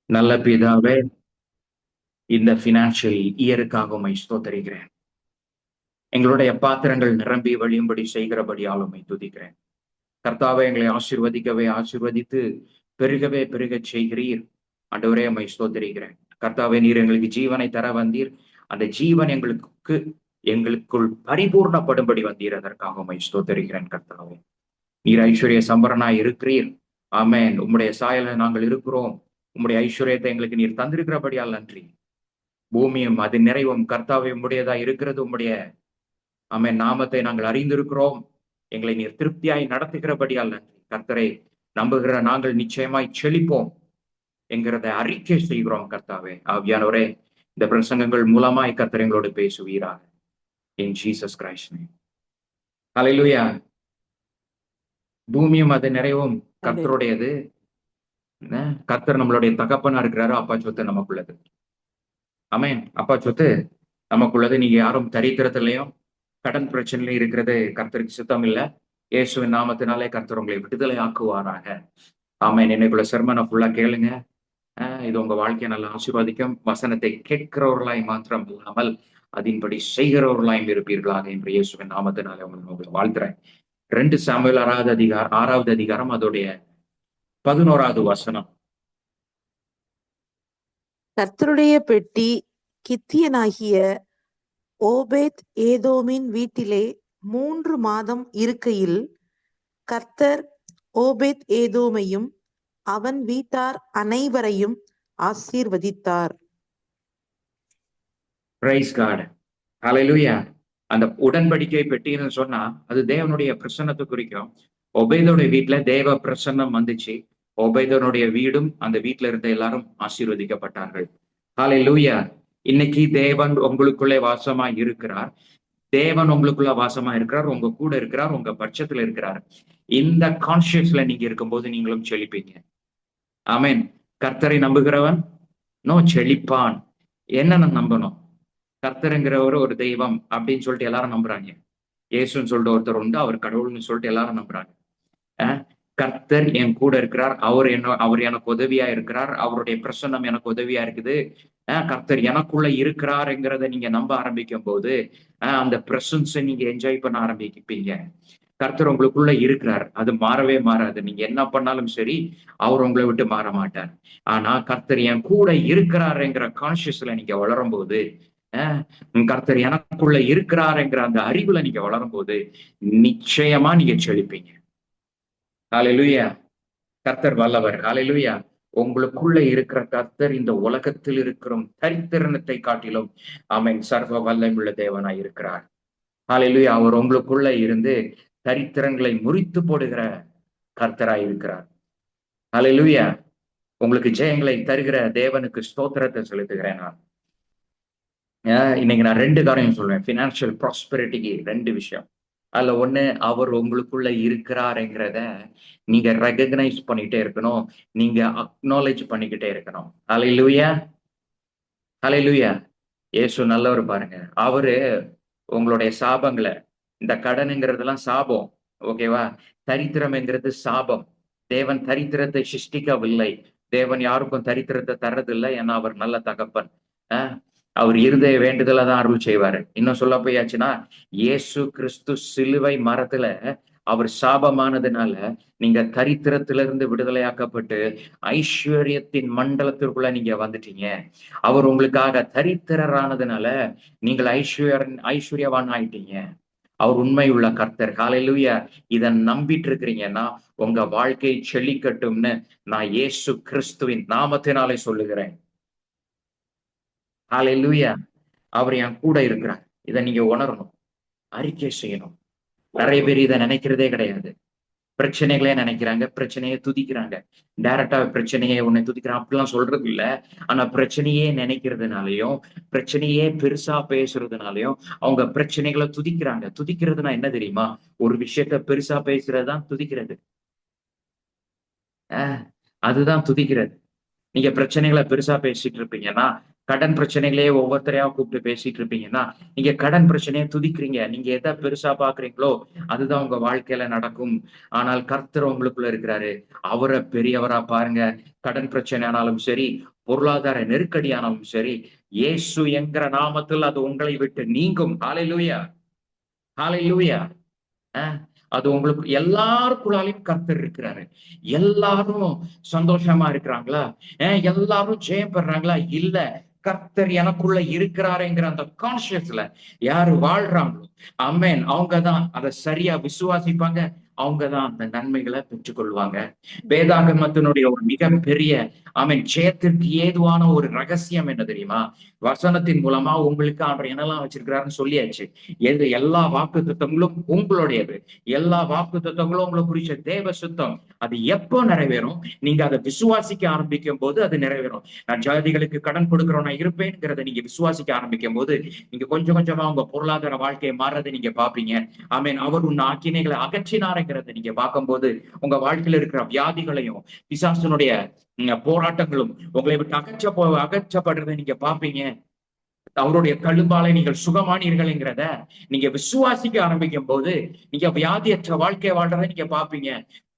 நல்ல பிதாவே, இந்த பினான்சியல் இயருக்காக உம்மை ஸ்தோத்தரிக்கிறேன். எங்களுடைய பாத்திரங்கள் நிரம்பி வழியும்படி செய்கிறபடியால் உம்மை துதிக்கிறேன். கர்த்தாவே, எங்களை ஆசீர்வதிக்கவே ஆசீர்வதித்து பெருகவே பெருகச் செய்கிறீர். ஆண்டவரே, உம்மை ஸ்தோத்தரிக்கிறேன். கர்த்தாவே, நீர் எங்களுக்கு ஜீவனை தர வந்தீர். அந்த ஜீவன் எங்களுக்குள் பரிபூர்ணப்படும்படி வந்தீர். அதற்காக உம்மை ஸ்தோத்தரிக்கிறேன். கர்த்தாவே, நீர் ஐஸ்வர்ய சம்பரனாய் இருக்கிறீர். ஆமென். உம்முடைய சாயல நாங்கள் இருக்கிறோம். உம்முடைய ஐஸ்வர்யத்தை எங்களுக்கு நீர் தந்திருக்கிறபடியால் நன்றி. பூமியும் அது நிறைவும் கர்த்தாவே உம்முடையதா இருக்கிறது. உம்முடைய நாமத்தை நாங்கள் அறிந்திருக்கிறோம். எங்களை நீர் திருப்தியாய் நடத்துகிறபடியால் நன்றி. கர்த்தரை நம்புகிற நாங்கள் நிச்சயமாய் செழிப்போம் என்கிறத அறிக்கை செய்கிறோம். கர்த்தாவே, ஆவியானவரே, இந்த பிரசங்கங்கள் மூலமாய் கர்த்தர் எங்களோடு பேசுவீராக. In Jesus Christ name. Hallelujah. பூமியும் அது நிறைவும் கர்த்தருடையது. கர்த்தர் நம்மளுடைய தகப்பனா இருக்கிறாரு. அப்பா சொத்து நமக்குள்ளது. ஆமென். அப்பா சொத்து நமக்குள்ளது. நீங்க யாரும் தரித்திரத்திலையும் கடன் பிரச்சனையில இருக்கிறது கர்த்தருக்கு சுத்தம் இல்ல. இயேசுவின் நாமத்தினாலே கர்த்தர் உங்களை விடுதலை ஆக்குவாராக. ஆமென். என்னைக்குள்ள செர்மனை ஃபுல்லா கேளுங்க. இது உங்க வாழ்க்கையை நல்லா ஆசீர்வதிக்கும். வசனத்தை கேட்கிறவர்களாய் மாத்திரம் இல்லாமல் அதன்படி செய்கிறவர்களாயும் இருப்பீர்களாக என்று இயேசுவின் நாமத்தினாலே உங்களை வாழ்த்துறேன். 2 சாமுவேல் 6வது அதிகாரம் அதோடைய 11வது வசனம். கர்த்தருடைய பெட்டி கித்தியனாகிய ஓபேத் ஏதோமின் வீட்டிலே 3 மாதம் இருக்கையில் கர்த்தர் ஓபேத் ஏதோமையும் அவன் வீட்டார் அனைவரையும் ஆசீர்வதித்தார். Praise God. ஹல்லேலூயா. அந்த உடன்படிக்கை பெட்டின்னு சொன்னா அது தேவனுடைய பிரசன்னத்தை குறிக்கும். ஒபேதோடைய வீட்டுல தேவ பிரசன்னம் வந்துச்சு. ஒபேதனுடைய வீடும் அந்த வீட்டுல இருந்த எல்லாரும் ஆசீர்வதிக்கப்பட்டார்கள். ஹல்லேலூயா. இன்னைக்கு தேவன் உங்களுக்குள்ளே வாசமா இருக்கிறார். தேவன் உங்களுக்குள்ள வாசமா இருக்கிறார். உங்க கூட இருக்கிறார். உங்க பட்சத்துல இருக்கிறார். இந்த கான்சியஸ்ல நீங்க இருக்கும்போது நீங்களும் செழிப்பீங்க. ஆமென். கர்த்தரை நம்புகிறவன் செழிப்பான். என்ன நம்பணும்? கர்த்தருங்கிறவர் ஒரு தெய்வம் அப்படின்னு சொல்லிட்டு எல்லாரும் நம்புறாங்க. இயேசுன்னு சொல்லிட்டு ஒருத்தர் உண்டு, அவர் கடவுள்னு சொல்லிட்டு எல்லாரும் நம்புறாங்க. கர்த்தர் என் கூட இருக்கிறார். அவர் எனக்கு உதவியா இருக்கிறார். அவருடைய பிரசன்னம் எனக்கு உதவியா இருக்குது. கர்த்தர் எனக்குள்ள இருக்கிறாருங்கிறத நீங்க நம்ப ஆரம்பிக்கும் போது அந்த பிரசன்ஸை நீங்க என்ஜாய் பண்ண ஆரம்பிப்பீங்க. கர்த்தர் உங்களுக்குள்ள இருக்கிறார். அது மாறவே மாறாது. நீங்க என்ன பண்ணாலும் சரி, அவர் உங்களை விட்டு மாற மாட்டார். ஆனா கர்த்தர் என் கூட இருக்கிறாருங்கிற கான்சியஸ்ல நீங்க வளரும் போது, கர்த்தர் எனக்குள்ள இருக்கிறாருங்கிற அந்த அறிவுல நீங்க வளரும் போது நிச்சயமா நீங்க செழிப்பீங்க. ஹல்லேலூயா. கர்த்தர் வல்லவர். ஹல்லேலூயா. உங்களுக்குள்ள இருக்கிற கர்த்தர் இந்த உலகத்தில் இருக்கிற தரித்திரத்தை காட்டிலும் ஆமென் சர்வ வல்லமையுள்ள தேவனாய் இருக்கிறார். ஹல்லேலூயா. அவர் உங்களுக்குள்ள இருந்து தரித்திரங்களை முறித்து போடுகிற கர்த்தராய் இருக்கிறார். ஹல்லேலூயா. உங்களுக்கு ஜெயங்களை தருகிற தேவனுக்கு ஸ்தோத்திரத்தை செலுத்துகிறேன். இன்னைக்கு நான் 2 காரியம் சொல்லுவேன். பினான்சியல் ப்ராஸ்பெரிட்டிக்கு 2 விஷயம். அதுல ஒண்ணு, அவர் உங்களுக்குள்ள இருக்கிறாருங்கிறத நீங்க ரெகக்னைஸ் பண்ணிட்டே இருக்கணும். நீங்க அக்னாலேஜ் பண்ணிக்கிட்டே இருக்கணும். ஹல்லேலூயா. ஹல்லேலூயா. இயேசு நல்லவர் பாருங்க. அவரு உங்களுடைய சாபங்களை, இந்த கடனுங்கிறதெல்லாம் சாபம். ஓகேவா? தரித்திரம்ங்கிறது சாபம். தேவன் தரித்திரத்தை சிருஷ்டிக்கவில்லை. தேவன் யாருக்கும் தரித்திரத்தை தர்றதில்லை. ஏன்னா அவர் நல்ல தகப்பன். அவர் இருதய வேண்டுதலை தான் அருள் செய்வாரு. இன்னும் சொல்ல போயாச்சுன்னா, இயேசு கிறிஸ்து சிலுவை மரத்துல அவர் சாபமானதுனால நீங்க தரித்திரத்திலிருந்து விடுதலையாக்கப்பட்டு ஐஸ்வர்யத்தின் மண்டலத்திற்குள்ள நீங்க வந்துட்டீங்க. அவர் உங்களுக்காக தரித்திரரானதுனால நீங்கள் ஐஸ்வர்யவான் ஆயிட்டீங்க. அவர் உண்மை உள்ள கர்த்தர். ஹல்லேலூயா. இதை நம்பிட்டு இருக்கிறீங்கன்னா உங்க வாழ்க்கை செழிக்கட்டும்னு நான் இயேசு கிறிஸ்துவின் நாமத்தினாலே சொல்லுகிறேன். ஹல்லேலூயா. அவர் என் கூட இருக்கிறார். இதை நீங்க உணரணும், அறிக்கை செய்யணும். நிறைய பேர் இதை நினைக்கிறதே கிடையாது. பிரச்சனைகளே நினைக்கிறாங்க, பிரச்சனையை துதிக்கிறாங்க. டைரக்டா பிரச்சனையை உன்னை துதிக்கிறான் அப்படிலாம் சொல்றது இல்ல. ஆனா பிரச்சனையே நினைக்கிறதுனாலயும், பிரச்சனையே பெருசா பேசுறதுனாலயும் அவங்க பிரச்சனைகளை துதிக்கிறாங்க. துதிக்கிறதுனா என்ன தெரியுமா? ஒரு விஷயத்த பெருசா பேசுறதுதான் துதிக்கிறது. அதுதான் துதிக்கிறது. நீங்க பிரச்சனைகளை பெருசா பேசிட்டு இருப்பீங்கன்னா கடன் பிரச்சனைகளே ஒவ்வொருத்தரையா கூப்பிட்டு பேசிட்டு இருப்பீங்கன்னா, நீங்க கடன் பிரச்சனையை துதிக்கிறீங்க. நீங்க எதை பெருசா பாக்குறீங்களோ அதுதான் உங்க வாழ்க்கையில நடக்கும். ஆனால் கர்த்தர் உங்களுக்குள்ள இருக்கிறாரு. அவரை பெரியவரா பாருங்க. கடன் பிரச்சனையானாலும் சரி, பொருளாதார நெருக்கடியானாலும் சரி, இயேசு என்கிற நாமத்தில் அது உங்களை விட்டு நீங்கும். ஹalleluya, ஹalleluya. அது உங்களுக்கு எல்லாருக்குள்ளாலையும் கர்த்தர் இருக்கிறாரு. எல்லாரும் சந்தோஷமா இருக்கிறாங்களா? எல்லாரும் ஜெயம் பெறாங்களா? இல்ல. கர்த்தர் எனக்குள்ள இருக்கிறாருங்கிற அந்த கான்ஷியஸ்ல யாரு வாழ்றாங்களோ, ஆமென், அவங்கதான் அதை சரியா விசுவாசிப்பாங்க. அவங்கதான் அந்த நன்மைகளை பெற்றுக்கொள்வாங்க. வேதாகமத்தினுடைய ஒரு மிகப்பெரிய, ஆமென், ஜெயத்திற்கு ஏதுவான ஒரு ரகசியம் என்ன தெரியுமா? வசனத்தின் மூலமா உங்களுக்கு அவர் என்னெல்லாம் வச்சிருக்கிறாருன்னு சொல்லியாச்சு. எல்லா வாக்கு திட்டங்களும் உங்களுடையது. எல்லா வாக்கு திட்டங்களும் உங்களை குறிச்ச தேவ சுத்தம். அது எப்போ நிறைவேறும்? நீங்க அதை விசுவாசிக்க ஆரம்பிக்கும் போது அது நிறைவேறும். நான் ஜாதிகளுக்கு கடன் கொடுக்கிறவனா இருப்பேன்ங்கிறத நீங்க விசுவாசிக்க ஆரம்பிக்கும் போது, நீங்க கொஞ்சம் கொஞ்சமா உங்க பொருளாதார வாழ்க்கையை மாறதை நீங்க பாப்பீங்க. ஆமென். அவர் உன் ஆக்கினைகளை அகற்றினாருங்கிறத நீங்க பார்க்கும்போது, உங்க வாழ்க்கையில இருக்கிற வியாதிகளையும் பிசாசனுடைய போராட்டங்களும் உங்களை விட்டு அகற்றப்படுறதை நீங்க பாப்பீங்க. அவருடைய கழும்பாலை நீங்கள் சுகமானீர்கள்ங்கிறத நீங்க விசுவாசிக்க ஆரம்பிக்கும் போது, நீங்க வியாதியற்ற வாழ்க்கை வாழ்றதை நீங்க பாப்பீங்க.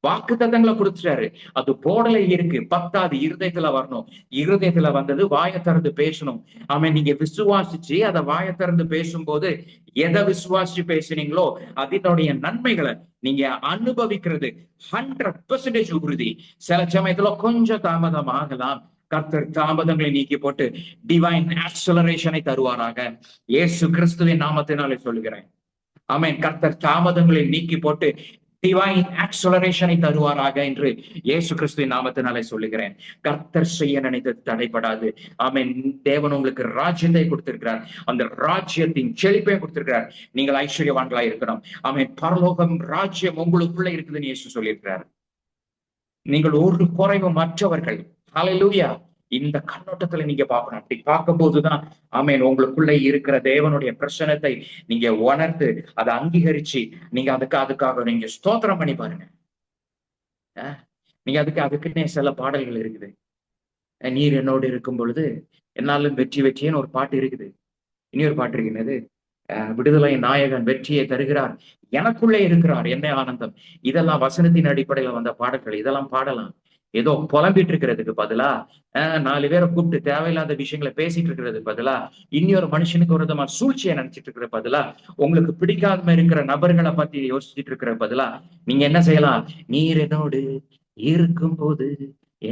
வாக்கு தத்தங்களை கொடுத்துட்டாரு. அது போடலை இருக்கு. 10வது இருதயத்துல வரணும். இருதயத்துல வந்தது வாயை திறந்து பேசணும். ஆமென். நீங்க விசுவாசிச்சு அதை வாயை திறந்து பேசும்போது, எதை விசுவாசிச்சு பேசுனீங்களோ அதனுடைய நன்மைகளை நீங்க அனுபவிக்கிறது 100% உறுதி. சில சமயத்துல கொஞ்சம் தாமதம் ஆகலாம். கர்த்தர் தாமதங்களை நீக்கி போட்டு டிவைன் ஆக்சலரேஷனை தருவாராக. இயேசு கிறிஸ்துவின் நாமத்தினாலே சொல்லுகிறேன். ஆமென். கர்த்தர் தாமதங்களை நீக்கி போட்டு டிவைன் ஆக்சலரேஷனை தருவாராக என்று இயேசு கிறிஸ்துவின் நாமத்தினாலே சொல்லுகிறேன். கர்த்தர் செய்ய நினைத்தது தடைபடாது. ஆமென். தேவன் உங்களுக்கு ராஜ்யத்தை கொடுத்திருக்கிறார். அந்த ராஜ்யத்தின் செழிப்பை கொடுத்திருக்கிறார். நீங்கள் ஐஸ்வர்யவான்களா இருக்கணும். ஆமென். பரலோகம் ராஜ்யம் உங்களுக்குள்ள இருக்குதுன்னு இயேசு சொல்லியிருக்கிறார். நீங்கள் ஒரு குறைவும் மற்றவர்கள். ஹalleluya. இந்த கண்ணோட்டத்துல நீங்க பார்க்கணும். அப்படி பார்க்கும் போதுதான், ஆமென், உங்களுக்குள்ள இருக்கிற தேவனுடைய பிரசனத்தை நீங்க உணர்ந்து அதை அங்கீகரிச்சு நீங்க அதுக்காக நீங்க ஸ்தோத்திரம் பண்ணி பாருங்க. நீங்க அதுக்குன்னே சில பாடல்கள் இருக்குது. நீர் என்னோடு இருக்கும் பொழுது என்னாலும் வெற்றி வெற்றின்னு ஒரு பாட்டு இருக்குது. இனி ஒரு பாட்டு இருக்கிறது. விடுதலை நாயகன் வெற்றியை தருகிறார், எனக்குள்ளே இருக்கிறார், என்ன ஆனந்தம். இதெல்லாம் வசனத்தின் அடிப்படையில வந்த பாடல்கள். இதெல்லாம் பாடலாம். ஏதோ புலம்பிட்டு இருக்கிறதுக்கு பதிலா, 4 பேரை கூப்பிட்டு தேவையில்லாத விஷயங்களை பேசிட்டு இருக்கிறதுக்கு பதிலா, இன்னொரு மனுஷனுக்கு ஒரு விதமா சூழ்ச்சியை நினைச்சிட்டு இருக்கிற பதிலா, உங்களுக்கு பிடிக்காம இருக்கிற நபர்களை பத்தி யோசிச்சுட்டு இருக்கிற பதிலா, நீங்க என்ன செய்யலாம்? நீர் என்னோடு இருக்கும் போது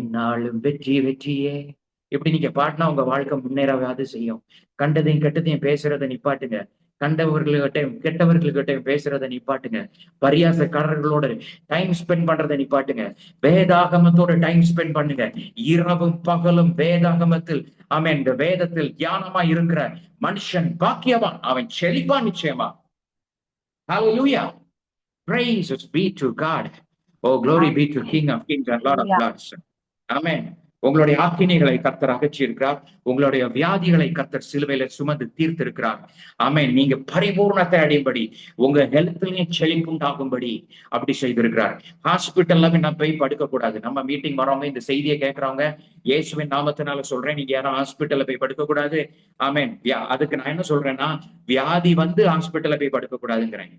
என்னாலும் வெற்றி வெற்றியே. இப்படி நீங்க பாட்டினா உங்க வாழ்க்கை முன்னேறாவது செய்யும். கண்டதையும் கெட்டதையும் பேசுறதை நிப்பாட்டுங்க. கண்டவர்கள்கிட்டையும் கெட்டவர்கள்கிட்டையும் பேசுறதை நிப்பாட்டுங்க. பரியாசக்காரர்களோட டைம் ஸ்பெண்ட் பண்றதை நிப்பாட்டுங்க. வேதாகமத்தோட டைம் ஸ்பெண்ட் பண்ணுங்க. இரவும் பகலும் வேதாகமத்தில், ஆமென், இந்த வேதத்தில் தியானமா இருக்கிற மனுஷன் பாக்கியவான். அவன் செழிப்பான் நிச்சயமா. Hallelujah. Praises be to God. Oh, glory be to King of Kings and Lord of Lords. Amen. உங்களுடைய ஆக்கினைகளை கர்த்தர் அகற்றி இருக்கிறார். உங்களுடைய வியாதிகளை கர்த்தர் சிலுவையில சுமந்து தீர்த்திருக்கிறார். ஆமென். நீங்க பரிபூர்ணத்தை அடையும்படி, உங்க ஹெல்த்லயும் செழிப்புண்டாகும்படி அப்படி செய்திருக்கிறார். ஹாஸ்பிட்டல்ல நம்ம போய் படுக்க கூடாது. நம்ம மீட்டிங் வரவங்க, இந்த செய்தியை கேட்கறவங்க, இயேசுவின் நாமத்தினால சொல்றேன், நீங்க யாரும் ஹாஸ்பிட்டல்ல போய் படுக்க கூடாது. ஆமென். அதுக்கு நான் என்ன சொல்றேன்னா, வியாதி வந்து ஹாஸ்பிட்டல்ல போய் படுக்க கூடாதுங்கிறேன்.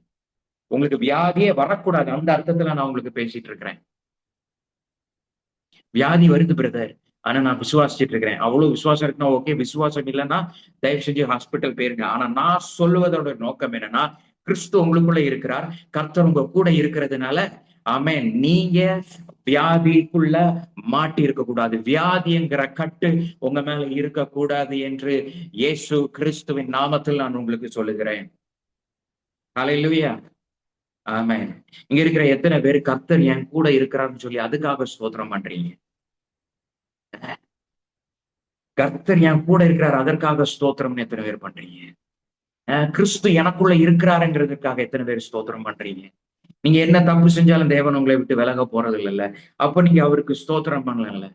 உங்களுக்கு வியாதியே வரக்கூடாது, அந்த அர்த்தத்துல நான் உங்களுக்கு பேசிட்டு இருக்கிறேன். வியாதி வருது பிரதர், ஆனா நான் விசுவாசிச்சுட்டு இருக்கிறேன். அவ்வளவு விசுவாசம் இருக்குன்னா ஓகே. விசுவாசம் இல்லைன்னா தயவு செஞ்சு ஹாஸ்பிட்டல் போயிருங்க. ஆனா நான் சொல்லுவதோட நோக்கம் என்னன்னா, கிறிஸ்து உங்களுக்குள்ள இருக்கிறார். கர்த்தர் உங்க கூட இருக்கிறதுனால, ஆமென், நீங்க வியாதிக்குள்ள மாட்டி இருக்க கூடாது. வியாதிங்கிற கட்டு உங்க மேல இருக்கக்கூடாது என்று இயேசு கிறிஸ்துவின் நாமத்தில் நான் உங்களுக்கு சொல்லுகிறேன். ஹல்லேலூயா. ஆமென். இங்க இருக்கிற எத்தனை பேர் கர்த்தர் என் கூட இருக்கிறார்னு சொல்லி அதுக்காக ஸ்தோத்திரம் பண்றீங்க? கர்த்தர் என் கூட இருக்கிறார், அதற்காக ஸ்தோத்திரம்னு எத்தனை பேர் பண்றீங்க? கிறிஸ்து எனக்குள்ள இருக்கிறாருங்கிறதுக்காக எத்தனை பேர் ஸ்தோத்திரம் பண்றீங்க? நீங்க என்ன தப்பு செஞ்சாலும் தேவன் உங்களை விட்டு விலக போறது இல்லைல்ல. அப்ப நீங்க அவருக்கு ஸ்தோத்திரம் பண்ணலாம்ல.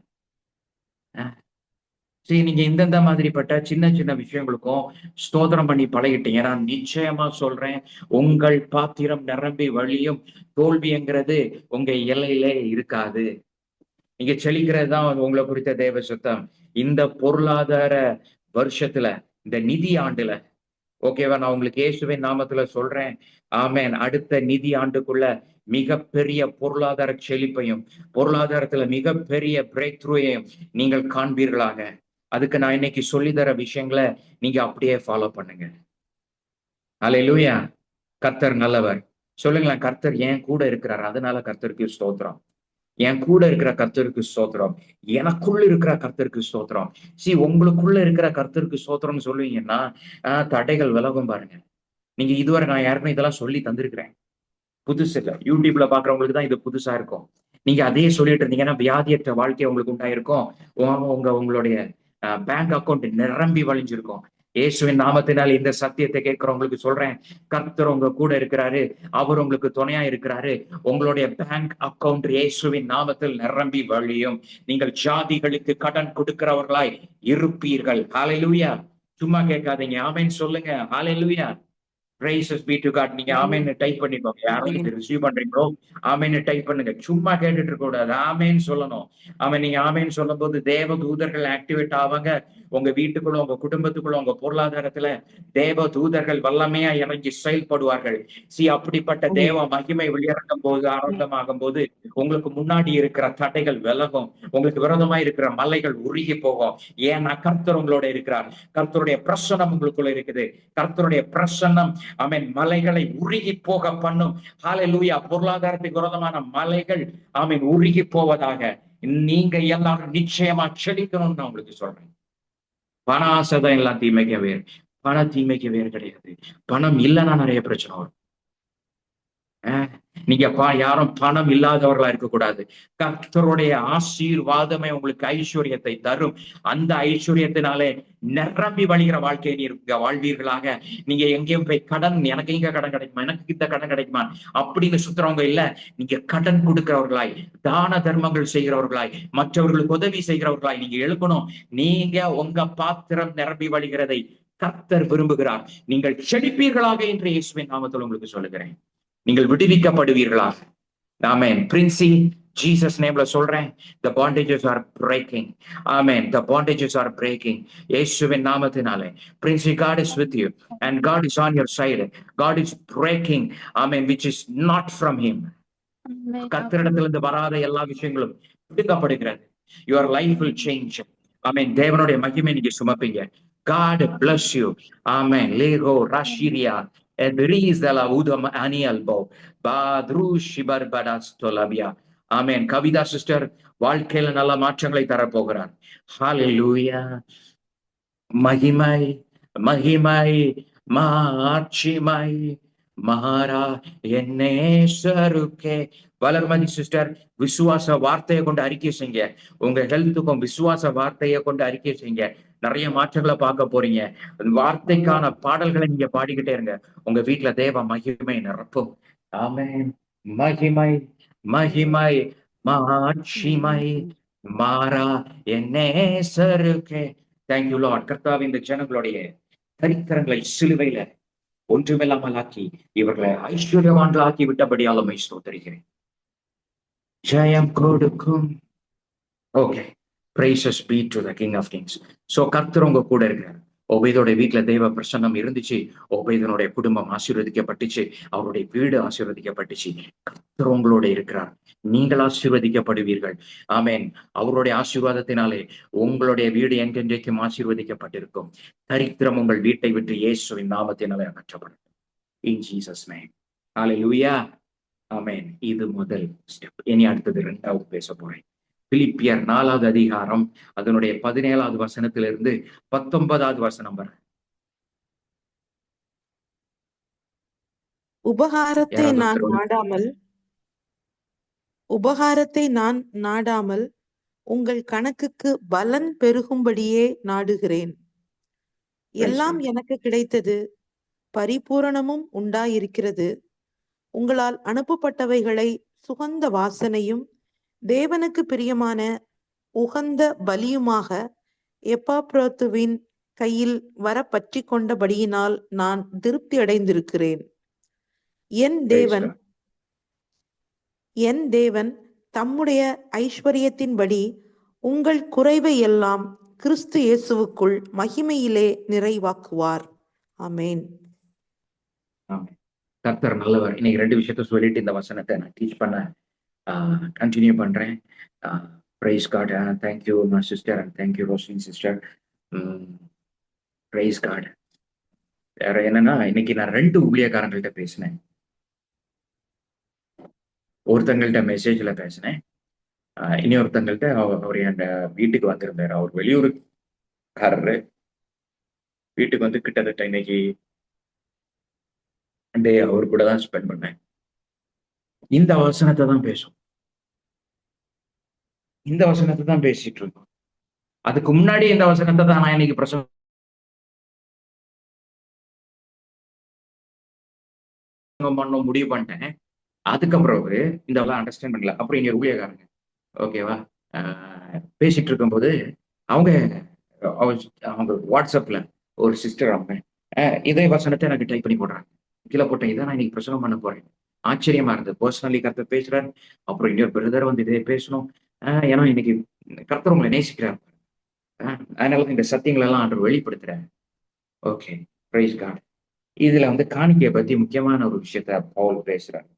சரி, நீங்க இந்தந்த மாதிரிப்பட்ட சின்ன சின்ன விஷயங்களுக்கும் ஸ்தோத்திரம் பண்ணி பழகிட்டீங்க. நான் நிச்சயமா சொல்றேன், உங்கள் பாத்திரம் நிரம்பி வழியும். தோல்விங்கிறது உங்க எல்லையிலே இருக்காது. நீங்க செழிக்கிறது தான் உங்களை குறித்த தேவ சுத்தம். இந்த பொருளாதார வருஷத்துல, இந்த நிதி ஆண்டுல, ஓகேவா? நான் உங்களுக்கு இயேசுவின் நாமத்துல சொல்றேன். ஆமென். அடுத்த நிதி ஆண்டுக்குள்ள மிகப்பெரிய பொருளாதார செழிப்பையும், பொருளாதாரத்துல மிகப்பெரிய பிரேக் த்ரூயையும் நீங்கள் காண்பீர்களாக. அதுக்கு நான் இன்னைக்கு சொல்லித் தர விஷயங்கள நீங்க அப்படியே ஃபாலோ பண்ணுங்க. அல்லேலூயா! கர்த்தர் நல்லவர். சொல்லுங்களேன், கர்த்தர் என் கூட இருக்கிறார். அதனால கர்த்தருக்கு ஸ்தோத்திரம். என் கூட இருக்கிற கர்த்தருக்கு ஸ்தோத்திரம். எனக்குள்ள இருக்கிற கர்த்தருக்கு ஸ்தோத்திரம். உங்களுக்குள்ள இருக்கிற கர்த்தருக்கு ஸ்தோத்திரம்னு சொல்லுவீங்கன்னா, தடைகள் விலகும் பாருங்க. நீங்க இதுவரை நான் யாருக்குமே இதெல்லாம் சொல்லி தந்திருக்கிறேன். புதுசு இல்ல. YouTubeல பார்க்கிறவங்களுக்கு தான் இது புதுசா இருக்கும். நீங்க அதையே சொல்லிட்டு இருந்தீங்கன்னா, வியாதியற்ற வாழ்க்கை உங்களுக்கு உண்டாயிருக்கும். உங்களுடைய பேங்க் அக்கவுண்ட் நிரம்பி வழிஞ்சிருக்கும். இயேசுவின் நாமத்தினால் இந்த சத்தியத்தை கேட்கிறவங்களுக்கு சொல்றேன். கர்த்தர் உங்க கூட இருக்கிறாரு. அவர் உங்களுக்கு துணையா இருக்கிறாரு. உங்களுடைய பேங்க் அக்கவுண்ட் இயேசுவின் நாமத்தில் நிரம்பி வழியும். நீங்கள் ஜாதிகளுக்கு கடன் கொடுக்கிறவர்களாய் இருப்பீர்கள். ஹalleluya! சும்மா கேட்காதீங்க. ஆமென் சொல்லுங்க. ஹalleluya! Praises be to God. நீங்க ஆமென்னு டைப் பண்ணிக்கோங்க. யாரெல்லாம் இதை ரிசீவ் பண்றீங்களோ ஆமென்னு டைப் பண்ணுங்க. சும்மா கேட்டுட்டு இருக்க கூடாது. ஆமென்னு சொல்லணும். ஆமென். நீங்க ஆமென்னு சொல்லும்போது தேவ தூதர்கள் ஆக்டிவேட் ஆவாங்க. உங்க வீட்டுக்குள்ள, உங்க குடும்பத்துக்குள்ள, உங்க பொருளாதாரத்துல தேவ தூதர்கள் வல்லமையா இறங்கி செயல்படுவார்கள். அப்படிப்பட்ட தேவ மகிமை வெளியிறங்கும் போது, ஆரம்பமாகும் போது உங்களுக்கு முன்னாடி இருக்கிற தடைகள் விலகும். உங்களுக்கு விரோதமா இருக்கிற மலைகள் உருகி போகும். ஏன்னா கர்த்தர் உங்களோட இருக்கிறார். கர்த்தருடைய பிரசன்னம் உங்களுக்குள்ள இருக்குது. கர்த்தருடைய பிரசன்னம் ஆமென் மலைகளை உருகி போக பண்ணும். ஹalleluya! பொருளாதாரத்துக்கு விரோதமான மலைகள் ஆமென் உருகி போவதாக. நீங்க எல்லாரும் நிச்சயமா செழிக்கணும்னு நான் உங்களுக்கு சொல்றேன். பண ஆசைதான் எல்லாம் தீமைக்கு வேறு. பண தீமைக்கு வேறு கிடையாது. பணம் இல்லைன்னா நிறைய பிரச்சனை வரும். நீங்க யாரும் பணம் இல்லாதவர்களா இருக்கக்கூடாது. கர்த்தருடைய ஆசீர்வாதமே உங்களுக்கு ஐஸ்வர்யத்தை தரும். அந்த ஐஸ்வர்யத்தினாலே நிரம்பி வழிகிற வாழ்க்கையை நீங்க வாழ்வீர்களாக. நீங்க எங்கேயும் போய் கடன், எனக்கு இங்க கடன் கிடைக்குமா, எனக்கு இந்த கடன் கிடைக்குமா அப்படின்னு சுத்துறவங்க இல்ல. நீங்க கடன் கொடுக்கிறவர்களாய், தான தர்மங்கள் செய்கிறவர்களாய், மற்றவர்களுக்கு உதவி செய்கிறவர்களாய் நீங்க எழுப்பணும். நீங்க உங்க பாத்திரம் நிரம்பி வழிகிறதை கர்த்தர் விரும்புகிறார். நீங்கள் செழிப்பீர்களாக என்று இயேசுவின் நாமத்தில் உங்களுக்கு சொல்லுகிறேன். நீங்கள் விடுவிக்கப்படுவீர்களாக. ஆமென். பிரின்சி, ஜீசஸ் நேம்ல சொல்றேன். The bondages are breaking. Amen. The bondages are breaking. இயேசுவின் நாமத்தினாலே. Princy, God is with you and God is on your side. God is breaking. Amen. Which is not from him. கர்த்தரிடத்திலிருந்து வராத எல்லா விஷயங்களும் விடுவிக்கப்படுகிறது. Your life will change. Amen. தேவனுடைய மகிமை நீங்க சுமப்பீங்க. God bless you. Amen. Lego Rashiria. Edrizela udam anialbo. Badru shibarbadas tolabia. Amen. Kavitha sister வாழ்க்கையில நல்ல மாற்றங்களை தரப்போகிறார். ஹalleluya! மகிமை, மகிமை, மாட்சிமை மாறா என்னேசருக்கே. வளர்மதி சிஸ்டர் விசுவாச வார்த்தையை கொண்டு அறிக்கை செய்யுங்க. உங்க ஹெல்த்துக்கும் விசுவாச வார்த்தையை கொண்டு அறிக்கை செய்யுங்க. நிறைய மாற்றங்களை பார்க்க போறீங்க. வார்த்தைக்கான பாடல்களை நீங்க பாடிக்கிட்டே இருங்க. உங்க வீட்டுல தேவ மகிமை நிரப்பும். ஆமென். மகிமை, மகிமை, மாட்சிமை மாறா என்னேசருக்கே. Thank you Lord. கர்த்தாவே, இந்த ஜனங்களுடைய தரித்திரங்களை சிலுவையில ஒன்றுமில்லாமல் ஆக்கி இவர்களை ஐஸ்வர்யவான்கள் ஆக்கி விட்டபடியால் உம்மை ஸ்தோத்திரிக்கிறேன். ஜெயம் கொடுக்கும். Okay. Praises be to the King of Kings. So கர்த்தர் உங்க கூட இருக்கிறார். ஒபேதோட வீட்டுல தெய்வ பிரசன்னம் இருந்துச்சு. ஒபேதனுடைய குடும்பம் ஆசீர்வதிக்கப்பட்டுச்சு. அவருடைய வீடு ஆசீர்வதிக்கப்பட்டுச்சு. கர்த்தர் உங்களோட இருக்கிறார். நீங்கள் ஆசீர்வதிக்கப்படுவீர்கள். ஆமென். அவருடைய ஆசீர்வாதத்தினாலே உங்களுடைய வீடு என்றென்றைக்கும் ஆசீர்வதிக்கப்பட்டிருக்கும். தரித்திரம் உங்கள் வீட்டை விட்டு இயேசுவின் நாமத்தினாலே அகற்றப்படும். In Jesus name. Hallelujah. ஆமென். இது முதல் ஸ்டெப். இனி அடுத்தது 2வது பேச போறேன். பிலிப்பியர் 4வது அதிகாரம் அதனுடைய 17வது வசனத்திலிருந்து 19வது வசனம் வரை. உபகாரத்தை நான் நாடாமல் உங்கள் கணக்குக்கு பலன் பெருகும்படியே நாடுகிறேன். எல்லாம் எனக்கு கிடைத்தது, பரிபூரணமும் உண்டாயிருக்கிறது. உங்களால் அனுப்பப்பட்டவைகளை சுகந்த வாசனையும் தேவனுக்கு பிரியமான உகந்த பலியுமாக எப்பாப்ரோத்துவின் கையில் வர பற்றி கொண்டபடியினால் நான் திருப்தி அடைந்திருக்கிறேன். என் தேவன் தம்முடைய ஐஸ்வர்யத்தின்படி உங்கள் குறைவை எல்லாம் கிறிஸ்து இயேசுவுக்குள் மகிமையிலே நிறைவாக்குவார். ஆமென். ஆமென். கர்த்தர் நல்லவர். இன்னைக்கு 2 விஷயத்த சொல்லிட்டு இந்த வசனத்தை நான் டீச் பண்ண கன்டினியூ பண்றேன். Praise God. Thank you my sister and thank you Roslin sister. Praise God. வேற என்னன்னா, இன்னைக்கு நான் 2 ஊழியக்காரங்கள்ட்ட பேசினேன். ஒருத்தங்கள்ட்ட மெசேஜ்ல பேசினேன். இன்னொருத்தங்கள்ட்ட அவர் என் வீட்டுக்கு வந்திருந்தாரு. அவர் வெளியூருக்காரரு. வீட்டுக்கு வந்து கிட்டத்தட்ட இன்னைக்கு டே அவர் கூட தான் ஸ்பெண்ட் பண்ணேன். இந்த வசனத்தை தான் பேசும். இந்த வசனத்தை தான் பேசிட்டு இருக்கோம். அதுக்கு முன்னாடி இந்த வசனத்தை தான் நான் இன்னைக்கு பிரசங்கம் பண்ண முடிவு பண்ணிட்டேன். அதுக்கப்புறம் இந்த அண்டர்ஸ்டாண்ட் பண்ணல. அப்புறம் இங்க ஊழியக்காரங்க ஓகேவா பேசிட்டு இருக்கும்போது அவங்க அவங்க வாட்ஸ்அப்ல ஒரு சிஸ்டர் அவங்க இதே வசனத்தை எனக்கு டைப் பண்ணி போடுறாங்க. கீழே போட்டேன், இதை நான் இன்னைக்கு பிரசங்கம் பண்ண போறேன். ஆச்சரியமா இருந்தது. பர்சனலி கர்த்தர் பேசுறாரு. அப்புறம் இன்னொரு பிரதர் வந்து இதே பேசணும். ஏன்னா இன்னைக்கு கர்த்தர் உங்களை நேசிக்கிறார். அதனால இந்த சத்தியங்கள் எல்லாம் ஆண்டவர் வெளிப்படுத்துறாரு. Okay, price God. இதுல வந்து காணிக்கையை பத்தி முக்கியமான ஒரு விஷயத்த பவுல் பேசுறாரு.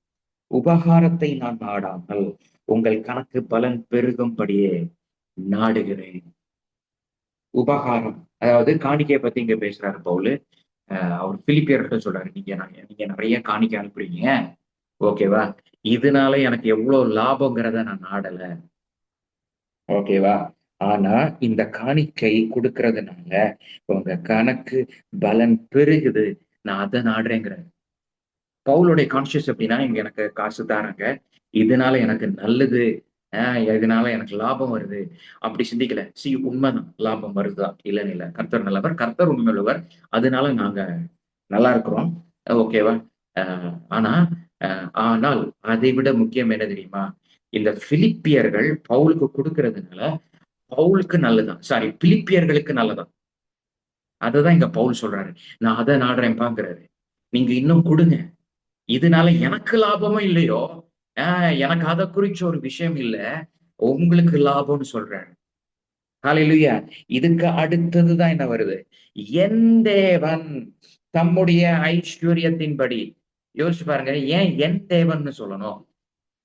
உபகாரத்தை நான் நாடாமல் உங்கள் கணக்கு பலன் பெருகும்படியே நாடுகிறேன். உபகாரம், அதாவது காணிக்கையை பத்தி இங்க பேசுறாரு பவுல். அவர் பிலிப்பியர்கிட்ட சொல்றாரு, நீங்க நிறைய காணிக்கை அனுப்புறீங்க ஓகேவா, இதனால எனக்கு எவ்வளவு லாபங்கிறத நான் நாடல ஓகேவா. ஆனா இந்த காணிக்கை கொடுக்கறதுனால உங்க கணக்கு பலன் பெருகுது, நான் அதை நாடுறேங்கிறேன். பவுலுடைய கான்சியஸ் எப்படின்னா, இங்க எனக்கு காசு தாராங்க, இதனால எனக்கு நல்லது, இதனால எனக்கு லாபம் வருது அப்படி சிந்திக்கல. உண்மைதான், லாபம் வருதா இல்லைன்னு இல்லை. கர்த்தர் நல்லவர், கர்த்தர் உண்மையுள்ளவர், அதனால நாங்க நல்லா இருக்கிறோம் ஓகேவா. ஆனா ஆனால் அதை விட முக்கியம் என்ன தெரியுமா, இந்த பிலிப்பியர்கள் பவுலுக்கு கொடுக்கறதுனால பவுலுக்கு நல்லதான், சாரி பிலிப்பியர்களுக்கு நல்லதான். அததான் இங்க பவுல் சொல்றாரு, நான் அதை நாடுறேன் பாக்குறாரு. நீங்க இன்னும் கொடுங்க, இதனால எனக்கு லாபமும் இல்லையோ, எனக்கு அதை குறிச்ச ஒரு விஷயம் இல்ல, உங்களுக்கு லாபம்னு சொல்றாரு. ஹல்லேலூயா. இதுக்கு அடுத்ததுதான் என்ன வருது, என் தேவன் தம்முடைய ஐஸ்வர்யத்தின்படி. யோசிச்சு பாருங்க, ஏன் என் தேவன் சொல்லணும்?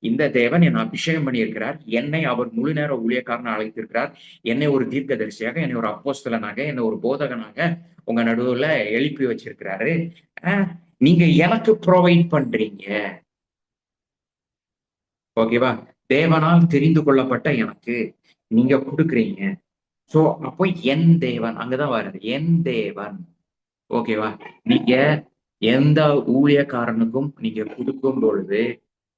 இந்த தேவன் என்னை அபிஷேகம் பண்ணியிருக்கிறார், என்னை அவர் முழு நேர ஊழியக்காரனை அழைத்திருக்கிறார், என்னை ஒரு தீர்க்கதரிசியாக, என்னை ஒரு அப்போஸ்தலனாக, என்னை ஒரு போதகனாக உங்க நடுவுல எழுப்பி வச்சிருக்கிறாரு. நீங்க எனக்கு ப்ரொவைட் பண்றீங்க ஓகேவா. தேவனால் தெரிந்து கொள்ளப்பட்ட எனக்கு நீங்க கொடுக்குறீங்க. சோ அப்போ என் தேவன் அங்கதான் வருது, என் தேவன் ஓகேவா. நீங்க எந்த ஊழியக்காரனுக்கும் நீங்க கொடுக்கும் பொழுது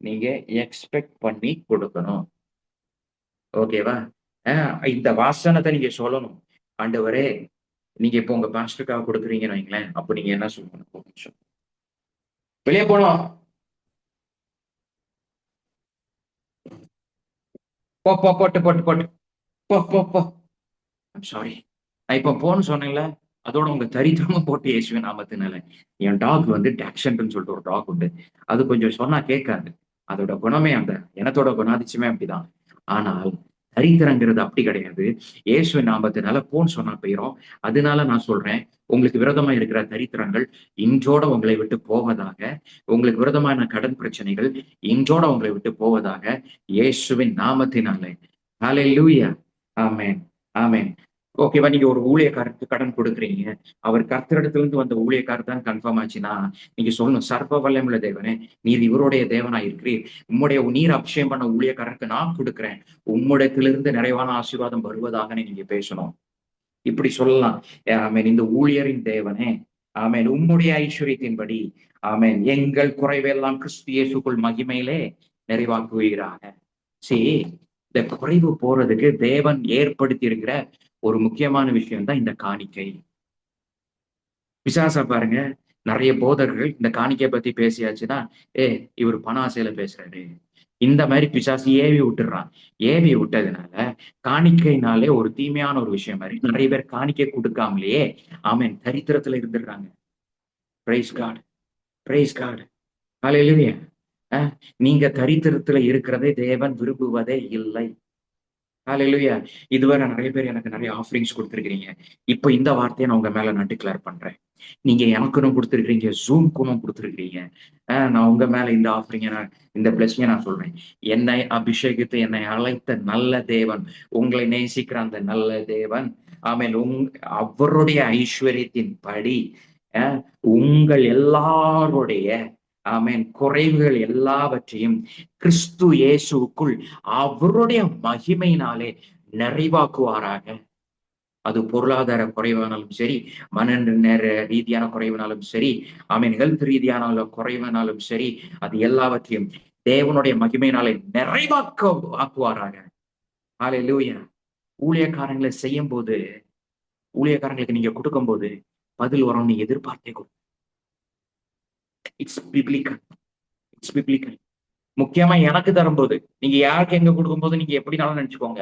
நீங்க எக்ஸ்பெக்ட் பண்ணி கொடுக்கணும் ஓகேவா. இந்த வாசனத்தை நீங்க சொல்லணும், ஆண்டவரே நீங்க இப்போ உங்க பாஸ்டருக்காக கொடுக்குறீங்கன்னு வைங்களேன், அப்ப நீங்க என்ன சொல்லணும், வெளியே போனோம் போட்டு போட்டு போட்டு போ சாரி, நான் இப்ப போன்னு சொன்னேன்ல, அதோட உங்க தரித்திரமும் போட்டு இயேசுவின் நாமத்தினால. என் டாக் வந்து டாக்ஷன்ட்னு சொல்லிட்டு ஒரு டாக் உண்டு. அது கொஞ்சம் சொன்னா கேட்காது. அதோட குணமே அந்த இனத்தோட குணாதிசயமே அப்படிதான். ஆனால் தரித்திரங்கிறது அப்படி கிடையாது. இயேசுவின் நாமத்தினால போன்னு சொன்னா போயிரும். அதனால நான் சொல்றேன், உங்களுக்கு விரோதமா இருக்கிற தரித்திரங்கள் இன்றோட உங்களை விட்டு போவதாக, உங்களுக்கு விரோதமான கடன் பிரச்சனைகள் இன்றோட உங்களை விட்டு போவதாக, இயேசுவின் நாமத்தினாலே. ஹல்லேலூயா. ஆமென், ஆமென். ஓகேவா. நீங்க ஒரு ஊழியக்காரருக்கு கடன் கொடுக்குறீங்க, அவர் கர்த்தரிடத்துல இருந்து வந்த ஊழியக்காரர் தான் கன்ஃபார்ம் ஆச்சுன்னா, நீங்க சொல்லணும், சர்வ வல்லமையுள்ள தேவனே, நீர் இவருடைய தேவனா இருக்கிறீர், உம்முடைய நீர் அபிஷேகம் பண்ண ஊழியக்காரருக்கு நான் கொடுக்கிறேன், உம்முடையத்திலிருந்து நிறைவான ஆசீர்வாதம் வருவதாக நீங்க பேசணும். இப்படி சொல்லலாம். ஆமென். இந்த ஊழியரின் தேவனே, ஆமென், உம்முடைய ஐஸ்வர்யத்தின்படி, ஆமென், எங்கள் குறைவெல்லாம் கிறிஸ்து இயேசுக்குள் மகிமையிலே நிறைவாக்குவீராக. சரி, இந்த குறைவு போறதுக்கு தேவன் ஏற்படுத்தி இருக்கிற ஒரு முக்கியமான விஷயம் தான் இந்த காணிக்கை. பிசாசா பாருங்க, நிறைய போதகர்கள் இந்த காணிக்கையை பத்தி பேசியாச்சுன்னா, இவர் பண ஆசையில பேசுறாரு, இந்த மாதிரி பிசாசு ஏவி விட்டுறான். ஏவி விட்டதுனால காணிக்கைனாலே ஒரு தீமையான ஒரு விஷயம் மாதிரி நிறைய பேர் காணிக்கை கொடுக்காமலேயே ஆமென் தரித்திரத்துல இருந்துடுறாங்க. Praise God, praise God. Hallelujah. நீங்க தரித்திரத்துல இருக்கிறதை தேவன் விரும்புவதே இல்லை. ஹalleluya. இதுவரை நிறைய பேர் எனக்கு நிறைய ஆஃபரிங்ஸ் குடுத்திருக்கிறீங்க. இப்ப இந்த வார்த்தைய நான் உங்க மேல நான் டிக்ளேர் பண்றேன். நீங்க எனக்குன்னு குடுத்திருக்கிறீங்க. Zoomக்குன்னு குடுத்திருக்கிறீங்க. நான் உங்க மேல இந்த ஆஃபரிங்க இந்த பிளெஸிங்க நான் சொல்றேன். என்னை அபிஷேகித்து என்னை அழைத்த நல்ல தேவன், உங்களை நேசிக்கிற அந்த நல்ல தேவன், ஆமென். அவருடைய ஐஸ்வரியத்தின்படி அ உங்கள் எல்லாருடைய, ஆமென், குறைவுகள் எல்லாவற்றையும் கிறிஸ்து இயேசுவுக்குள் அவருடைய மகிமையினாலே நிறைவாக்குவாராக. அது பொருளாதார குறைவானாலும் சரி, மன ரீதியான குறைவுனாலும் சரி, ஆமென், ஹெல்த் ரீதியான குறைவுனாலும் சரி, அது எல்லாவற்றையும் தேவனுடைய மகிமையினாலே ஆக்குவாராக. ஹalleluya. ஊழியக்காரங்களை செய்யும்போது, ஊழியக்காரங்களுக்கு நீங்க குடுக்கும்போது பதில் வரும்னு எதிர்பார்த்தே இட்ஸ் பிப்ளிக்கல். It's biblical. முக்கியமா எனக்கு தரும்போது, நீங்க யாருக்கு எங்க குடுக்கும்போது நீங்க எப்படினாலும் நினைச்சுக்கோங்க.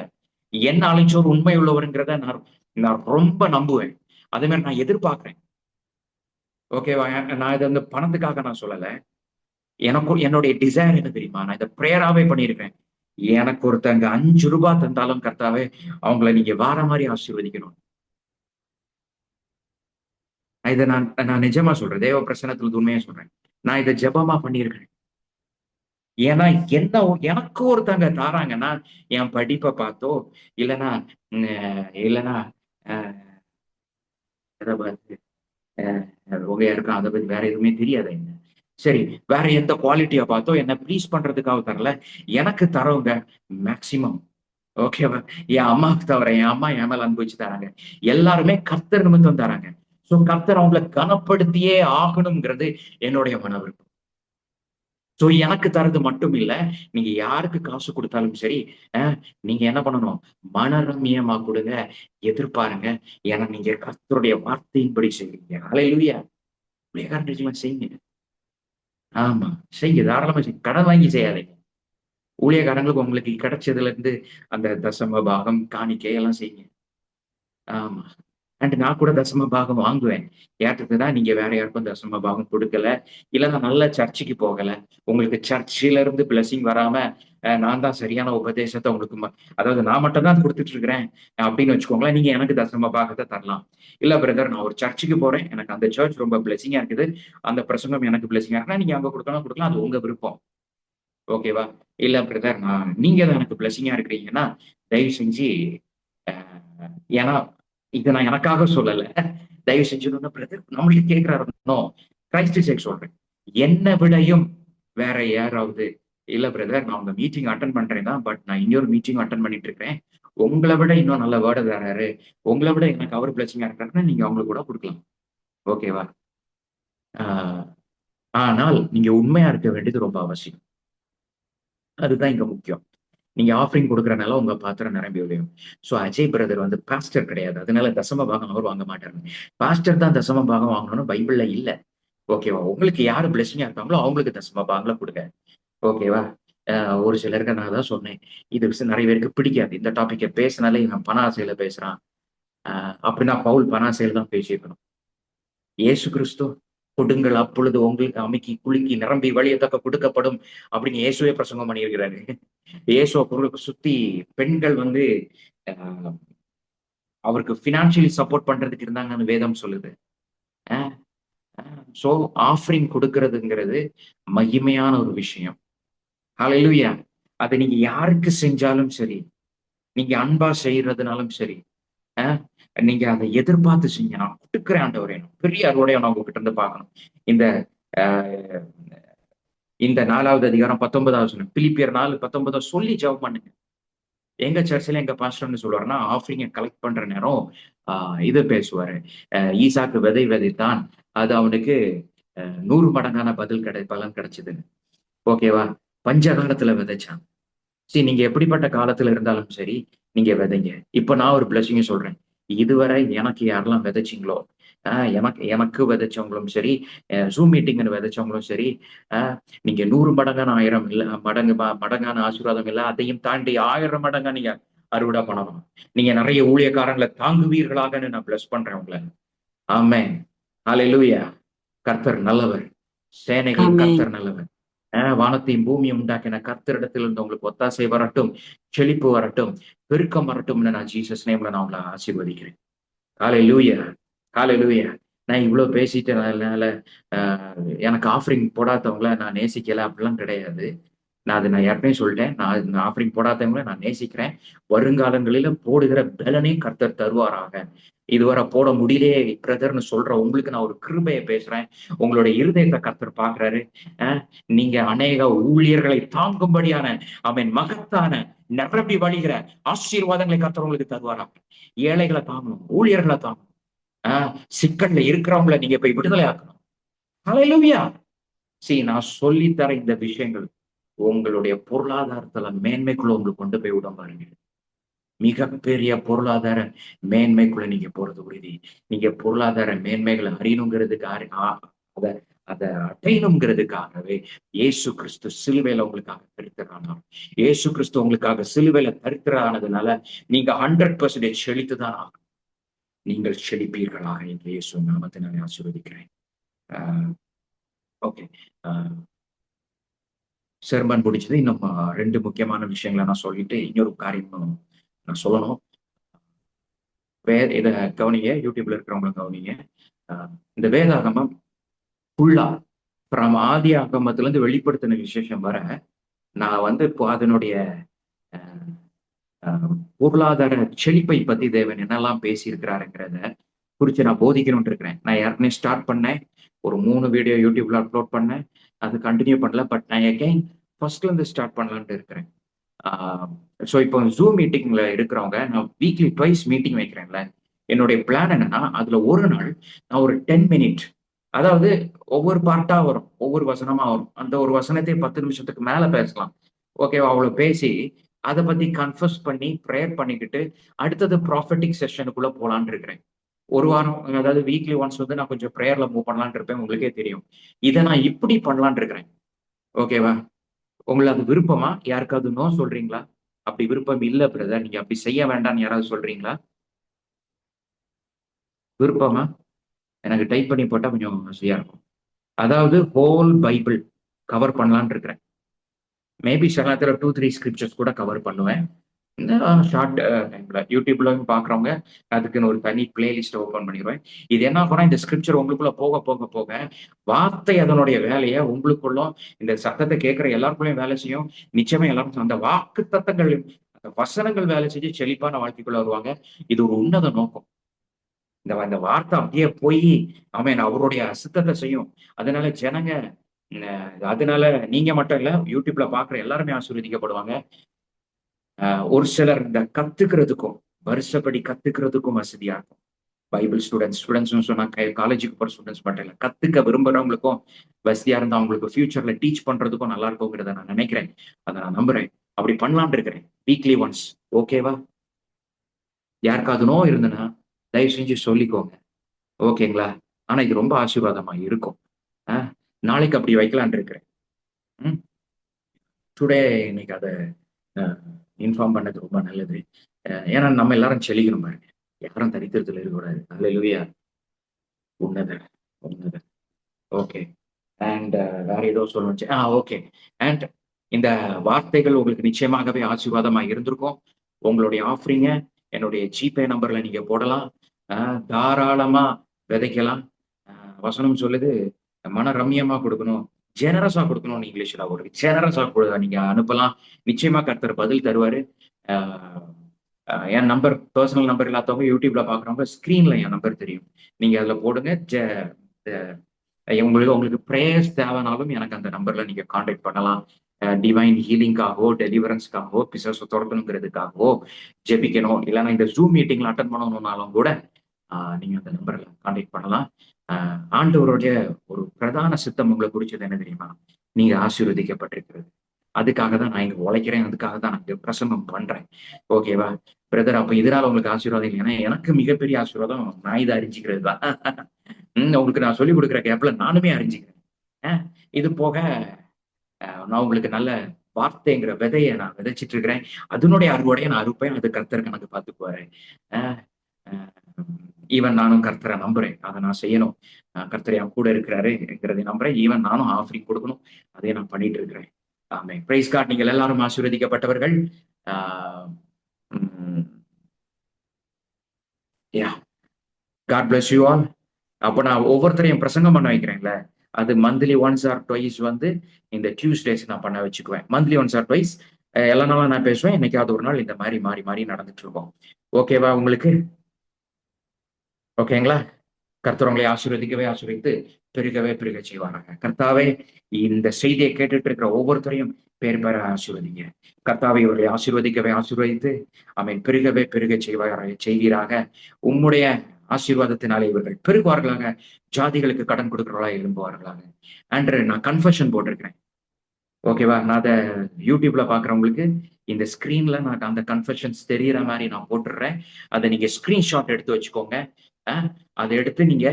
என்ன அழைச்சோர் உண்மை உள்ளவர்ங்கிறத நான் நான் ரொம்ப நம்புவேன். அதே மாரி நான் எதிர்பார்க்கிறேன். ஓகேவா? நான் இத வந்து பணத்துக்காக நான் சொல்லல. எனக்கும் என்னுடைய டிசைர் என்ன தெரியுமா? நான் இத பிரேயராவே பண்ணியிருக்கேன். எனக்கு ஒருத்தங்க ரூ. 5 தந்தாலும் கர்த்தாவே, அவங்கள நீங்க வேற மாரி ஆசீர்வதிக்கணும். இத நான் நான் நிஜமா சொல்றேன். தேவ பிரசன்னத்துல உண்மையா சொல்றேன். நான் இத ஜெபமா பண்ணியிருக்கிறேன். ஏன்னா, எனக்கு ஒருத்தங்க தாராங்கன்னா, என் படிப்ப பார்த்தோ, இல்லன்னா இல்லன்னா அ எத பார்த்து வகையா இருக்கும். அத பத்தி வேற எதுவுமே தெரியாது என்ன. சரி, வேற எந்த குவாலிட்டிய பார்த்தோ என்ன ப்ளீஸ் பண்றதுக்காக தரல. எனக்கு தர்றவங்க மேக்ஸிமம், ஓகேவா? என் அம்மாவுக்கு தவிர, என் அம்மா என் மேல அன்பு வச்சு தராங்க. எல்லாருமே கர்த்தர் நிமித்தம் தராங்க. சோ கர்த்தர் அவங்கள கனப்படுத்தியே ஆகணும்ங்கிறது என்னுடைய மன விருப்பம். சோ எனக்கு தர்றது மட்டும் இல்ல, நீங்க யாருக்கு காசு குடுத்தாலும் சரி, அ நீங்க என்ன பண்ணணும்? மனரம்மியமா குடுங்க, எதிர்பாருங்க. ஏன்னா நீங்க கர்த்தருடைய வார்த்தையின்படி செய்றீங்க. ஹalleluya. ஊழியக்காரன் நிஜமா செய்யுங்க. ஆமா. செய்யுங்க. தாராளமா செய்யுங்க. கடன் வாங்கி செய்யாதீங்க. ஊழியக்காரங்களுக்கு உங்களுக்கு கிடைச்சதுலருந்து அந்த தசம பாகம், காணிக்கை எல்லாம் செய்யுங்க. ஆமா. நான் கூட தசம பாகம் வாங்குவேன். ஏற்றதுனா நீங்க வேற யாருக்கும் தசம பாகம் குடுக்கல. இல்ல நான் நல்ல சர்ச்சுக்கு போகல. உங்களுக்கு சர்ச்சில இருந்து பிளெஸிங் வராம, நான் தான் சரியான உபதேசத்த உங்களுக்கு அதாவது நான் மட்டும் தான் குடுத்துட்டு இருக்கிறேன் அப்படின்னு வச்சுக்கோங்களேன். நீங்க எனக்கு தசம பாகத்த தரலாம். இல்ல பிரதர், நான் ஒரு சர்ச்சுக்கு போறேன். எனக்கு அந்த சர்ச் ரொம்ப பிளெஸிங்கா இருக்குது. அந்த பிரசங்கம் எனக்கு பிளெஸிங்கா இருக்குன்னா, நீங்க அங்க குடுக்கணும் குடுக்கலாம். அது உங்க விருப்பம். ஓகேவா? இல்ல பிரதர், நீங்க தான் எனக்கு பிளெஸிங்கா இருக்கிறீங்கன்னா, தயவு செஞ்சு அ ஏன்னா, இத நான் எனக்காக சொல்லல. தயவு செஞ்சு பிரதர் நம்மளுக்கு கேட்கிறாரு. நோ. கிரைஸ்ட் சேக் சொல்றேன். என்ன விடையும் வேற யாராவது, இல்ல பிரதர் நான் உங்க மீட்டிங் அட்டெண்ட் பண்றேன் தான். பட் நான் இன்னொரு மீட்டிங் அட்டெண்ட் பண்ணிட்டு இருக்கிறேன். உங்கள விட இன்னும் நல்ல வேர்ட் தராரு. உங்கள விட எனக்கு அவர் பிளெஸிங்கா இருக்காருன்னா, நீங்க அவங்களுக்கு கூட குடுக்கலாம். ஓகேவா? ஆ ஆனால் நீங்க உண்மையா இருக்க வேண்டியது ரொம்ப அவசியம். அதுதான் இங்க முக்கியம். நீங்க ஆஃபரிங் குடுக்குறனால உங்க பாத்திரம் நிரம்பி வழியும். அஜய் பிரதர் வந்து பாஸ்டர் கிடையாது. அதனால தசம பாகம் அவர் வாங்க மாட்டாருங்க. பாஸ்டர் தான் தசம பாகம் வாங்கணும்னு பைபிள்ல இல்ல. ஓகேவா? உங்களுக்கு யாரு பிளெஸிங்கா இருக்காங்களோ அவங்களுக்கு தசம பாகங்கள குடுங்க. ஓகேவா? அ ஒரு சிலருக்கு நான் அதான் சொன்னேன். இது நெறைய பேருக்கு பிடிக்காது. இந்த டாபிக்க பேசினாலே இவன் பண ஆசையில பேசுறான். அ அப்படின்னா பவுல் பண ஆசையில தான் பேசியிருக்கணும். இயேசு கிறிஸ்து கொடுங்கள் அப்பொழுது உங்களுக்கு அமுக்கி குலுக்கி நிரம்பி வழியத்தக்க கொடுக்கப்படும் அப்படின்னு இயேசுவே பிரசங்கம் பண்ணியிருக்கிறாரு. இயேசுவ சுத்தி பெண்கள் வந்து அ அவருக்கு பினான்சியலி சப்போர்ட் பண்றதுக்கு இருந்தாங்கன்னு வேதம் சொல்லுது. அ அ சோ ஆஃபரிங் குடுக்கிறதுங்கிறது மகிமையான ஒரு விஷயம். ஹalleluya. அத நீங்க யாருக்கு செஞ்சாலும் சரி, நீங்க அன்பா செய்றதுனாலும் சரி, அ நீங்க அத எதிர்பார்த்து செய்யுங்க. நான் குடுக்கிறேன் ஆண்டவரே. பெரிய அறுவடைய நான் உங்ககிட்ட இருந்து பார்க்கணும். இந்த அ இந்த 4வது அதிகாரம் 19வது வசனம். பிலிப்பியர் 4:19 சொல்லி ஜெபம் பண்ணுங்க. எங்க சர்ச்ல எங்க பாஸ்டர் என்ன சொல்லுவாருன்னா, ஆஃபரிங்க கலெக்ட் பண்ற நேரம் ஆ இது பேசுவாரு. ஈசாக்கு விதை விதைத்தான். அது அவனுக்கு 100 மடங்கான பலன் கிடைச்சதுன்னு. ஓகேவா? பஞ்ச காலத்துல விதைச்சான். நீங்க எப்படிப்பட்ட காலத்துல இருந்தாலும் சரி, நீங்க விதைங்க. இப்ப நான் ஒரு பிளெஸிங்க சொல்றேன். இதுவரை எனக்கு யாரெல்லாம் விதைச்சீங்களோ, எனக்கு எனக்கு விதைச்சவங்களும் சரி, Zoom மீட்டிங்ன்னு விதைச்சவங்களும் சரி, அ நீங்க 100 மடங்கான 1000 இல்ல, மடங்கான ஆசீர்வாதம் இல்ல. அதையும் தாண்டி 1000 மடங்கா நீங்க அறுவடை பண்ணணும். நீங்க நெறைய ஊழியக்காரங்கள தாங்குவீர்களாகன்னு நான் பிளெஸ் பண்றேன் உங்கள. ஆமென். ஹalleluya. கர்த்தர் நல்லவர். சேனைகளின் ஆமென். கர்த்தர் நல்லவர். வானத்தையும் பூமியும் உண்டாக்கின கர்த்தரிடத்தில் இருந்து உங்களுக்கு ஒத்தாசை வரட்டும், செழிப்பு வரட்டும், பெருக்கம் வரட்டும்னு நான் ஜீசஸ் நேம்ல நான் உங்களை ஆசீர்வதிக்கிறேன். ஹalleluya, ஹalleluya. நான் இவ்வளவு பேசிட்டனால எனக்கு ஆஃபரிங் போடாதவங்கள நான் நேசிக்கல அப்படிலாம் கிடையாது. நான் ஏற்கனவே சொல்லிட்டேன். நான் ஆஃபரிங் போடாதவங்கள நான் நேசிக்கிறேன். வருங்காலங்களில போடுகிற பலனை கர்த்தர் தருவாராக. இதுவரை போட முடியலையே பிரதர்ன்னு சொல்ற உங்களுக்கு நான் ஒரு கிருபைய பேசுறேன். உங்களுடைய இருதயத்தை கர்த்தர் பார்க்கிறாரு. அ நீங்க அநேக ஊழியர்களை தாங்கும்படியான மகத்தான நிரம்பி வழிகிற ஆசீர்வாதங்களை கர்த்தர் உங்களுக்கு தருவாராக. ஏழைகளை தாங்கணும், ஊழியர்களை தாங்கணும். சிக்கல்ல இருக்கிறவங்கள நீங்க போய் விடுதலை ஆக்கணும். ஹalleluya. நான் சொல்லித்தர இந்த விஷயங்கள் உங்களுடைய பொருளாதாரத்துல மேன்மைக்குள்ள உங்களுக்கு கொண்டு போய் விட பாருங்க. மிகப்பெரிய பொருளாதார மேன்மைக்குள்ள நீங்க போறது உறுதி. நீங்க பொருளாதார மேன்மைகளை அறியணுங்கிறதுக்கு அத அத அடையணுங்கிறதுக்காகவே இயேசு கிறிஸ்து சிலுவையில உங்களுக்காக தரித்திரானார். இயேசு கிறிஸ்து உங்களுக்காக சிலுவையில தரித்திரானதுனால நீங்க 100% செழித்துதான் ஆகும். நீங்கள் செழிப்பீர்களாக என்று இயேசு நாமத்தை நான் ஆசீர்வதிக்கிறேன். ஓகே, செர்மன் முடிச்சது. இன்னும் 2 முக்கியமான விஷயங்களை நான் சொல்லிட்டு இன்னொரு காரியம் நான் சொல்லணும். இத கவனிங்க, யூடியூப்ல இருக்கிறவங்க கவனிங்க. இந்த வேதாகமம் ஃபுல்லா ஆதி ஆகமத்துல இருந்து வெளிப்படுத்தின விசேஷம் வர நான் இப்போ அதனுடைய பொருளாதார செழிப்பை பத்தி தேவன் என்னெல்லாம் பேசியிருக்கிறாருங்கிறத குறிச்சு நான் போதிக்கணும்னு இருக்கிறேன். நான் ஏற்கனவே ஸ்டார்ட் பண்ணேன். ஒரு 3 வீடியோ யூடியூப்ல அப்லோட் பண்ணேன். அது கண்டினியூ பண்ணல. பட் நான் எகைன் ஃபர்ஸ்ட்ல இருந்து ஸ்டார்ட் பண்ணலான்ட்டு இருக்கிறேன். ஸோ இப்போ ஜூம் மீட்டிங்ல இருக்கிறவங்க நான் வீக்லி ட்வைஸ் மீட்டிங் வைக்கிறேன்ல. என்னுடைய பிளான் என்னன்னா, அதுல ஒரு நாள் நான் ஒரு 10 மினிட், அதாவது ஒவ்வொரு பார்ட்டா வரும், ஒவ்வொரு வசனமா வரும். அந்த ஒரு வசனத்தை 10 நிமிஷத்துக்கு மேல பேசலாம். ஓகேவா? அவ்வளவு பேசி அதை பத்தி கன்ஃபர்ஸ் பண்ணி ப்ரேயர் பண்ணிக்கிட்டு அடுத்தது ப்ராஃபட்டிக் செஷனுக்குள்ள போலான்னு இருக்கிறேன். ஒரு வாரம், அதாவது வீக்லி ஒன்ஸ் நான் கொஞ்சம் ப்ரேயர்ல மூவ் பண்ணலான்னு இருப்பேன். உங்களுக்கே தெரியும். இதை நான் இப்படி பண்ணலான்னு இருக்கிறேன். ஓகேவா? உங்களுக்கு அது விருப்பமா? யாருக்காவது நோ சொல்றீங்களா? அப்படி விருப்பம் இல்ல பிரதர், நீங்க அப்படி செய்ய வேண்டாம்னு யாராவது சொல்றீங்களா? விருப்பமா? எனக்கு டைப் பண்ணி போட்டா கொஞ்சம் வசதியா இருக்கும். அதாவது ஹோல் பைபிள் கவர் பண்ணலான்னு இருக்கிறேன். மேபி சில நேரத்துல 2-3 ஸ்கிரிப்சர்ஸ் கூட கவர் பண்ணுவேன். ஷார்ட் டைம்ல யூடியூப்ல பாக்குறவங்க அதுக்குன்னு ஒரு தனி பிளேலிஸ்ட் ஓபன் பண்ணிடுவேன். இது என்ன பண்ணா, இந்த ஸ்கிரிப்சர் உங்களுக்குள்ள போக போக போக வார்த்தை அதனுடைய வேலையை உங்களுக்குள்ள, இந்த சத்தத்தை கேட்கிற எல்லாருக்குள்ளயும் வேலை செய்யும். நிச்சயமா எல்லாரும் அந்த வாக்கு தத்தங்கள், அந்த வசனங்கள் வேலை செஞ்சு செழிப்பான வாழ்க்கைக்குள்ள வருவாங்க. இது ஒரு உன்னத நோக்கம். இந்த வார்த்தை அப்படியே போய் அவருடைய அசுத்தத்தை செய்யும். அதனால ஜனங்க, அதனால நீங்க மட்டும் இல்ல, யூடியூப்ல பாக்குற எல்லாருமே ஆசீர்வதிக்கப்படுவாங்க. ஒரு சிலர் இந்த கத்துக்கிறதுக்கும் வருஷப்படி கத்துக்கிறதுக்கும் வசதியா இருக்கும். பைபிள் ஸ்டூடெண்ட்ஸ் சொன்னா காலேஜுக்கு போற ஸ்டூடெண்ட்ஸ் மட்டும் இல்ல, கத்துக்க விரும்புறவங்களுக்கும் வசதியா இருந்தா அவங்களுக்கு ஃபியூச்சர்ல டீச் பண்றதுக்கும் நல்லா இருக்குங்கிறத நான் நினைக்கிறேன். அதை நான் நம்புறேன். அப்படி பண்ணலான் இருக்கிறேன் வீக்லி ஒன்ஸ். ஓகேவா? யாருக்காவது நோ இருந்ததுன்னா தயவு செஞ்சு சொல்லிக்கோங்க. ஓகேங்களா? ஆனா இது ரொம்ப ஆசீர்வாதமா இருக்கும். நாளைக்கு அப்படி வைக்கலான் இருக்கிறேன். டுடே இன்னைக்கு அதை இன்ஃபார்ம் பண்ணது ரொம்ப நல்லது. ஏன்னா நம்ம எல்லாரும் செழிக்கணும் பாருங்க. யாரும் தரித்திரத்துல இருக்கக்கூடாது. அல்லேலூயா. உன்னதர், உன்னதர். ஓகே. அண்ட் வேற ஏதோ சொல்லணும். ஓகே. அண்ட் இந்த வார்த்தைகள் உங்களுக்கு நிச்சயமாகவே ஆசீர்வாதமா இருந்திருக்கும். உங்களுடைய ஆஃபரிங்க என்னுடைய ஜிபே நம்பர்ல நீங்க போடலாம். தாராளமா விதைக்கலாம். வசனம் சொல்லுது, மன ரம்யமா கொடுக்கணும், ஜெனரஸா கொடுக்கணும்னு இங்கிலீஷ்ல ஒரு ஜெனரஸா நீங்க அனுப்பலாம். நிச்சயமா கர்த்தர் பதில் தருவாரு. என் நம்பர், பர்சனல் நம்பர் இல்லாதவங்க யூடியூப்ல பாக்குறவங்க ஸ்கிரீன்ல என் நம்பர் தெரியும். நீங்க அதுல போடுங்க. உங்களுக்கு பிரேயர்ஸ் தேவைனாலும் எனக்கு அந்த நம்பர்ல நீங்க கான்டாக்ட் பண்ணலாம். டிவைன் ஹீலிங்காகவோ, டெலிவரன்ஸ்க்காகவோ, பிசாசு துரத்தணுங்கிறதுக்காகவோ ஜெபிக்கணும், இல்லைன்னா இந்த ஜூம் மீட்டிங்ல அட்டன் பண்ணணும்னாலும் கூட நீங்க அந்த நம்பர்ல கான்டாக்ட் பண்ணலாம். ஆண்டவருடைய ஒரு பிரதான சித்தம் உங்களை குறிச்சது என்ன தெரியுமா? நீங்க ஆசீர்வதிக்கப்பட்டிருக்கிறது. அதுக்காக தான் நான் இங்க உழைக்கிறேன். அதுக்காக தான் நான் இங்க பிரசங்கம் பண்றேன். ஓகேவா பிரதர்? அப்ப இதனால உங்களுக்கு ஆசீர்வாதம் இல்லைன்னா எனக்கு மிகப்பெரிய ஆசீர்வாதம் நான் இதை அறிஞ்சிக்கிறது தான். உங்களுக்கு நான் சொல்லிக் கொடுக்குற கேப்ல நானுமே அறிஞ்சிக்கிறேன். இது போக நான் உங்களுக்கு நல்ல வார்த்தைங்கிற விதையை நான் விதைச்சிட்டு இருக்கிறேன். அதனுடைய அறுவடையை நான் அறுப்பேன். அது கர்த்தர் கணக்கு பார்த்துக்குவாரு. ஈவன் நானும் கர்த்தரை நம்புறேன். அதை நான் செய்யணும். கர்த்தர் என் கூட இருக்கிறாருங்கிறதை நம்புறேன். ஈவன் நானும் ஆஃபரிங் கொடுக்கணும். அதை நான் பண்ணிட்டு இருக்கிறேன். ஆமென். Praise God. நீங்கள் எல்லாரும் ஆசீர்வதிக்கப்பட்டவர்கள். God bless you all. அப்போ நான் ஒவ்வொருத்தரையும் பிரசங்கம் பண்ண வைக்கிறேன்ல, அது மந்த்லி ஒன்ஸ் ஆர் ட்வைஸ் வந்து இந்த டியூஸ்டேஸ் நான் பண்ண வச்சுக்குவேன். மந்த்லி ஒன்ஸ் ஆர் ட்வைஸ் எல்லா நாளும் நான் பேசுவேன். என்னைக்காவது ஒரு நாள் இந்த மாதிரி மாறி மாறி நடந்துட்டு இருக்கோம். ஓகேவா உங்களுக்கு? ஓகேங்களா? கர்த்தர் உங்களை ஆசீர்வதிக்கவே ஆசீர்வதித்து பெருகவே பெருக செய்வாராங்க. கர்த்தாவே, இந்த செய்தியை கேட்டுட்டு இருக்கிற ஒவ்வொருத்தரையும் பேர் பேர ஆசீர்வதிங்க. கர்த்தாவை இவர்களை ஆசீர்வதிக்கவே ஆசீர்வதித்து பெருகவே பெருக செய்வீராக. உம்முடைய ஆசீர்வாதத்தினாலே இவர்கள் பெருகுவார்களாக. ஜாதிகளுக்கு கடன் கொடுக்கிறவர்களா எழும்புவார்களாக. அன்று நான் கன்ஃபெஷன் போட்டிருக்கிறேன். ஓகேவா? நான் அதை யூடியூப்ல பாக்குறவங்களுக்கு இந்த ஸ்கிரீன்ல நான் அந்த கன்ஃபெஷன்ஸ் தெரியற மாதிரி நான் போட்டுடுறேன். அதை நீங்க ஸ்கிரீன்ஷாட் எடுத்து வச்சுக்கோங்க. அதை எடுத்து நீங்க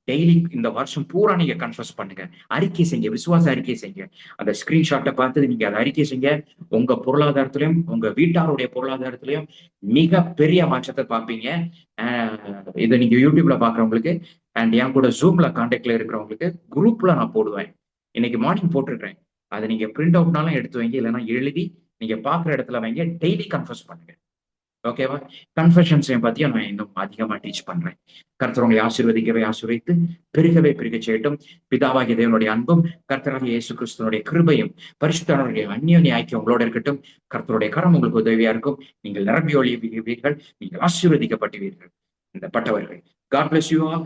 டெய்லி இந்த வருஷம் பூரா நீங்க கன்ஃபஸ் பண்ணுங்க. அறிக்கை செய்யுங்க. விசுவாச அறிக்கை செய்யுங்க. அந்த ஸ்கிரீன்ஷாட்டை பார்த்து நீங்க அதை அறிக்கை செய்யுங்க. உங்க பொருளாதாரத்திலையும் உங்க வீட்டாருடைய பொருளாதாரத்திலையும் மிக பெரிய மாற்றத்தை பார்ப்பீங்க. இதை நீங்க யூடியூப்ல பாக்குறவங்களுக்கு அண்ட் என் கூட ஜூம்ல கான்டாக்ட்ல இருக்கிறவங்களுக்கு குரூப்ல நான் போடுவேன். இன்னைக்கு மார்னிங் போட்டிருக்கிறேன். அதை நீங்க பிரிண்ட் அவுட்னாலும் எடுத்து வைங்க, இல்லைன்னா எழுதி நீங்க பாக்குற இடத்துல வைங்க. டெய்லி கன்ஃபஸ் பண்ணுங்க. ஓகேவா? கன்ஃபெஷன்ஸையும் பத்தியும் நான் இன்னும் அதிகமா டீச் பண்றேன். கர்த்தர் உங்களை ஆசீர்வதிக்கவே ஆசீர்வதித்து பெருகவே பெருக செய்யட்டும். பிதாவாகிய தேவனுடைய அன்பும் கர்த்தராகிய இயேசு கிறிஸ்துவனுடைய கிருபையும் பரிசுத்தருடைய அந்யோன்ய ஐக்கியம் உங்களோட இருக்கட்டும். கர்த்தருடைய கரம் உங்களுக்கு உதவியா இருக்கும். நீங்கள் நிரம்பி ஒழிவீர்கள். நீங்கள் ஆசீர்வதிக்கப்பட்டுவீர்கள். இந்த பட்டவர்கள். God bless you all.